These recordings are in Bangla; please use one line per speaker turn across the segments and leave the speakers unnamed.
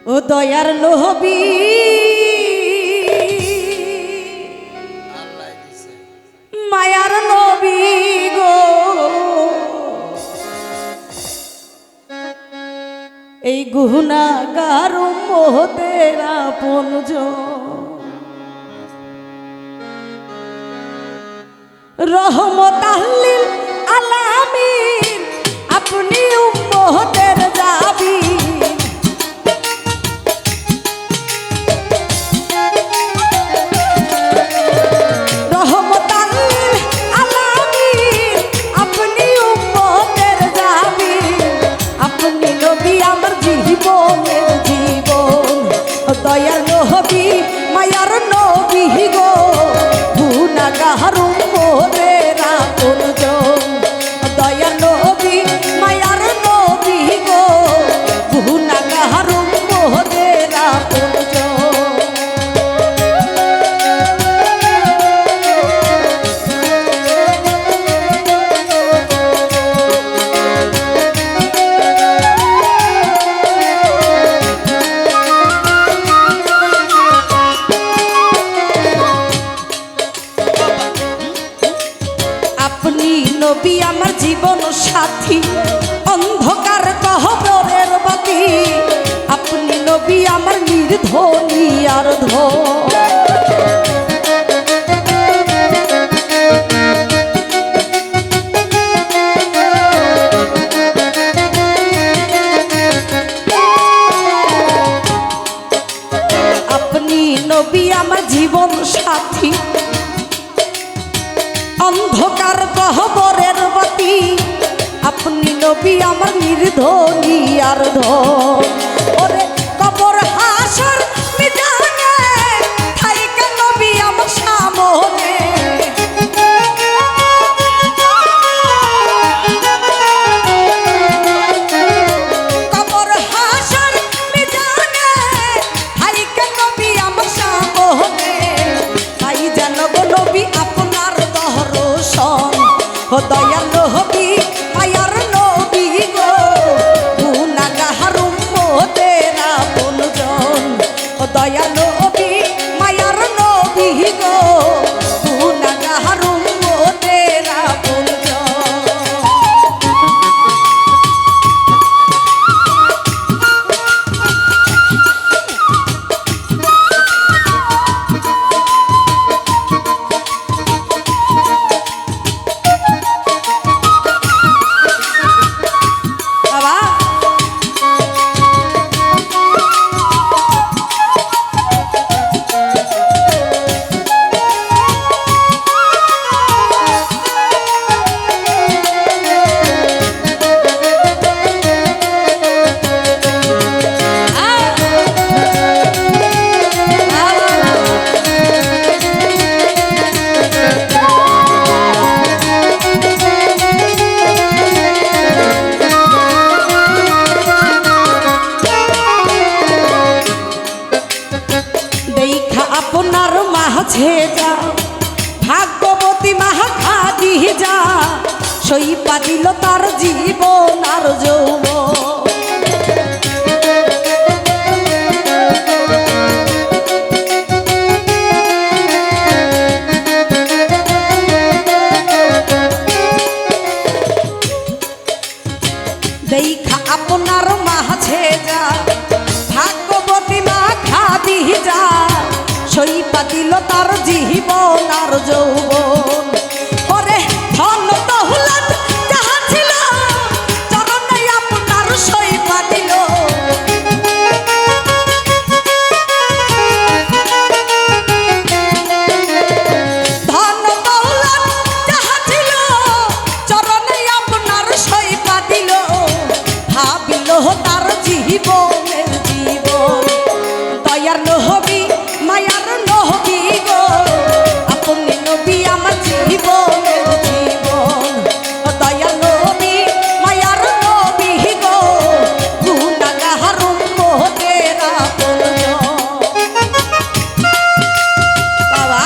ও দয়ার নবী মায়ার নবী গো, এই গুনাহগার উম্মতের আপনজন রহমতাল লিল আলামিন, আপনি উম্মতের জাবিন। রহমতাল লিল আলামিন, আপনি উম্মতের জাবিন। আপনি নবী আমার জীবনের জীবন, দয়ার নবী মায়ার নবী গো, গুনাহগার উম্মতের আপনজন দয়ার নবী মায়ার নবী গো, গুনাহগার উম্মতের আপনজন। আপনি নবী আমার জীবন সাথী, অন্ধকার কবরের বাতি। আপনি নবী আমার নির্ধনী আর ধন। আপনি নবী আমার জীবন সাথী, অন্ধকার কবরের বাতি। আপনি নবী আমার নির্ধনী আর ধন। ওরে কবর হাসর মিজানে থাইকা নবী আমার সামনে। কবর হাসর মিজানে থাইকা নবী আমার সামনে। তাই যেন গো নবী আপনার দর্শন, ও দয়ার নবী মায়ার নবী গো, গুনাহগার উম্মতের আপনজন। ও দয়ার নবী মায়ার নবী গো, গুনাহগার উম্মতের আপনজন। বাবা দেখা আপনার মাঝে যা ভাগ্যবতী মাহা খাদি যা, সইপা দিল তার জীবন আর যৌবন। দেখা আপনার মাঝে যা ভাগ্যবতী মা খাদি যা, সইপা দিল তার জীবন আর যৌবন। ওরে ধন দৌলত যাহা ছিল, চরণে আপনার সইপা দিল। ধন দৌলত যাহা ছিল, চরণে আপনার সইপা দিল। ভাবিল তার জীবনের জীবন, দয়ার নবী মায়ার নবী গো, আপনি নবী আমার জীবনের জীবন। দয়ার নবী মায়ার নবী গো, গুনাহগার উম্মতের আপনজন। বাবা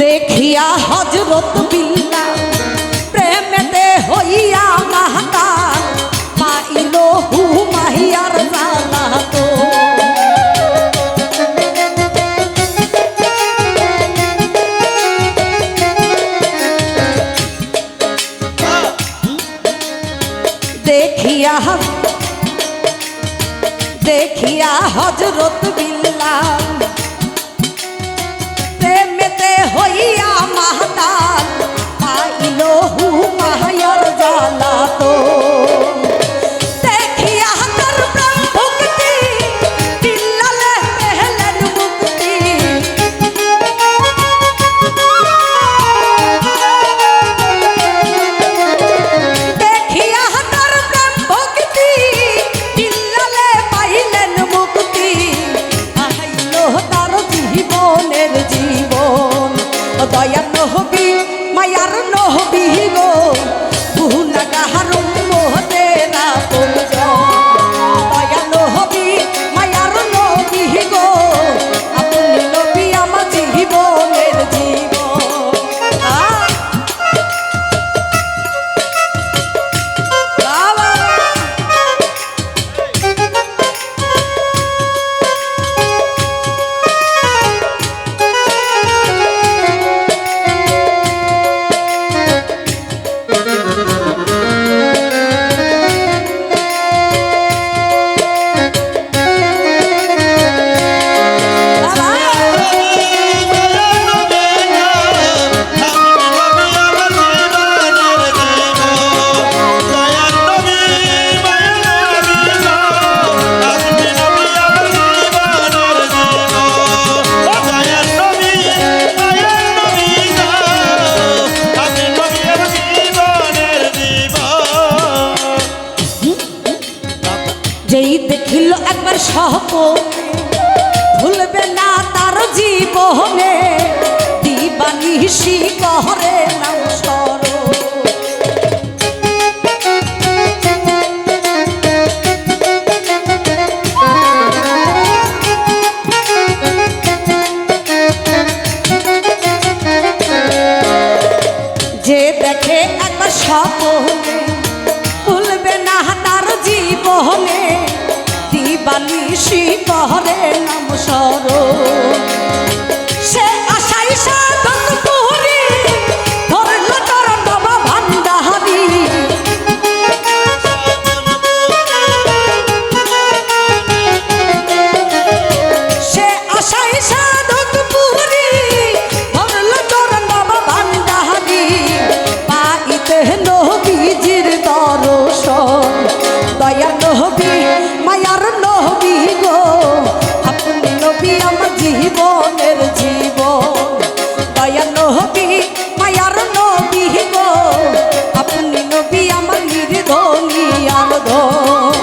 দেখিয়া হযরত বিল্লাল প্রেমেতে হইয়া মাতাল পাইল হুমাইয়ার জালা তো দেখিয়া হযরত বিল্লাল প্রেমেতে হইয়া মাতাল পাইল হুমায়ুর জালা তো দেখিয়া তার প্রেম ভক্তি বিল্লালে পেলেন মুক্তি দেখিয়া তার প্রেম ভক্তি বিল্লালে পাইলেন মুক্তি আইল তার জীবনের জীবন দয়ার নবী মায়ার নবী গো গুনাহগার উম্মতেরা পূজন দয়ার নবী মায়ার নবী গো আপনি নবী আমার জীবনের জীবন বাবা যেই দেখিল একবার স্বপ্নে ভুলবে না তার জীবনে দিবানিশি করে নাম স্মরণ যে দেখে একবার স্বপ্নে ভুলবে না তার জীবনে দিবানিশি করে নাম স্মরণ সে আশাই সাধন পুরি ধরল তোর নব ভান্ডারি সে আশাই সাধন পুরি ধরল তোর নব ভান্ডারি পাইতে নবীজির দর্শন দয়ার নবী মায়ার নবী গো আপনি নবী আমার জীবনের জীবন দয়ার নবী মায়ার নবী গো আপনি নবী আমার নির্ধনী আর ধন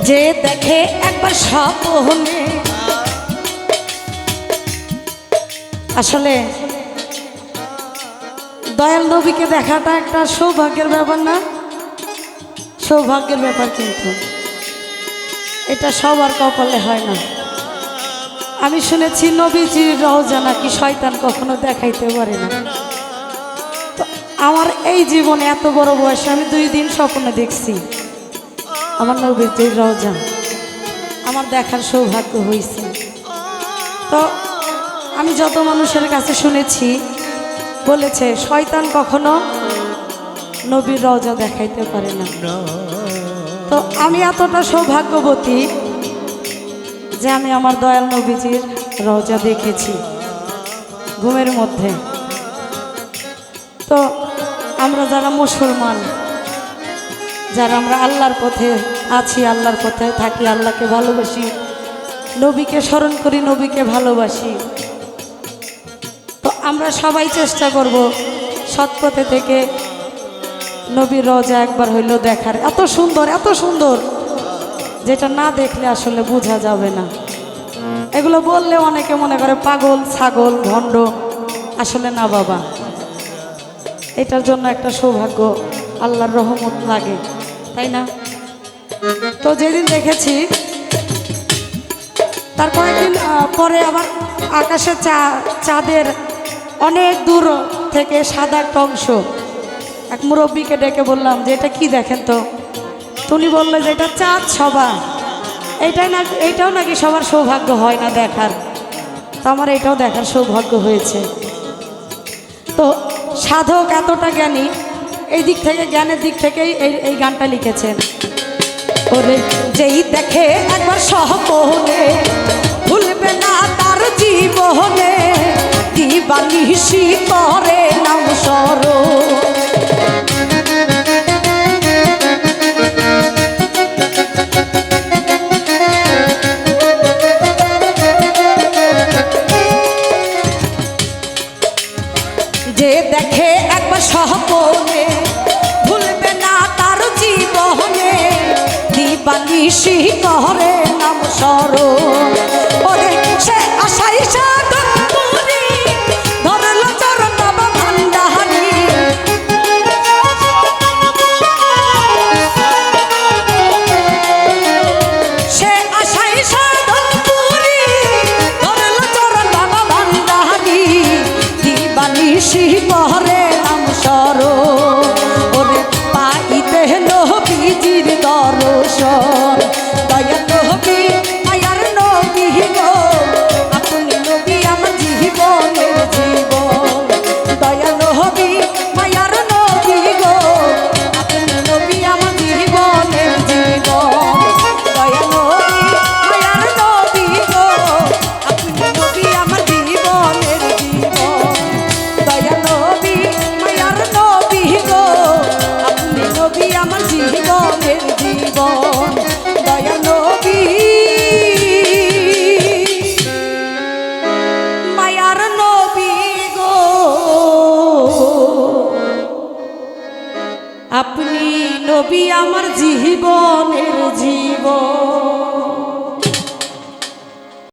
যে দেখে একবার স্বপ্নে আসলে দয়াল নবীকে দেখাটা একটা সৌভাগ্যের ব্যাপার না সৌভাগ্যের ব্যাপার কিন্তু এটা সবার কপালে হয় না আমি শুনেছি নবীজির রওজা নাকি শয়তান কখনো দেখাইতে পারে না তো আমার এই জীবনে এত বড় বয়সে আমি 2 দিন স্বপ্নে দেখছি আমার নবীজির রওজা আমার দেখার সৌভাগ্য হয়েছে তো আমি যত মানুষের কাছে শুনেছি বলেছে শয়তান কখনো নবীর রওজা দেখাইতে পারে না তো আমি এতটা সৌভাগ্যবতী যে আমি আমার দয়াল নবীজির রওজা দেখেছি ঘুমের মধ্যে তো আমরা যারা মুসলমান যারা আমরা আল্লাহর পথে আছি আল্লাহর পথে থাকি আল্লাহকে ভালোবাসি নবীকে স্মরণ করি, নবীকে ভালোবাসি। তো আমরা সবাই চেষ্টা করব সৎপথে থেকে নবীর রওজা একবার হইল দেখার। এত সুন্দর, এত সুন্দর, যেটা না দেখলে আসলে বোঝা যাবে না। এগুলো বললে অনেকে মনে করে পাগল, ছাগল, ভণ্ড। আসলে না বাবা, এটার জন্য একটা সৌভাগ্য, আল্লাহর রহমত লাগে, তাই না? তো যেদিন দেখেছি তার কয়েকদিন পরে আবার আকাশে চাঁদের অনেক দূর থেকে সাদা একটা অংশ, এক মুরব্বীকে ডেকে বললাম যে এটা কি দেখেন তো। উনি বললো যে এটা চাঁদ সভা। এইটাও নাকি সবার সৌভাগ্য হয় না দেখার। তো আমার এটাও দেখার সৌভাগ্য হয়েছে। তো সাধক এতটা জ্ঞানী, এই দিক থেকে, জ্ঞানের দিক থেকেই এই গানটা লিখেছেন। ওরে যেই দেখে একবার সহপনে, ভুলবে না তার জীবনে, দিবানিশি করে নাম স্মরণ। যে দেখে একবার সহপনে, ভুলবে না তার জীবনে, দিবানিশি করে নাম স্মরণ। ওরে সে আশাই সাধন পুরি, ধরল চরণ বাবা ভান্ডারি। সে আশাই সাধন পুরি, ধরল চরণ বাবা ভান্ডারি, দিবানিশি করে নাম স্মরণ। ওরে পাইতে নবীজির দর্শন, দয়া নবী মায়ার নবী গো, আপনি নবী আমার জীবনের জীবন। দয়া নবী মায়ার নবী গো, আপনি নবী আমার জীবনের জীবন। দয়া নবী মায়ার নবী গো, আপনি নবী আমার জীবনের জীবন। দয়া নবী মায়ার নবী গো, আপনি নবী আমার জীবনের জীবন। দয়া নবী মায়ার নবী গো, আপনি নবী আমার জীবন।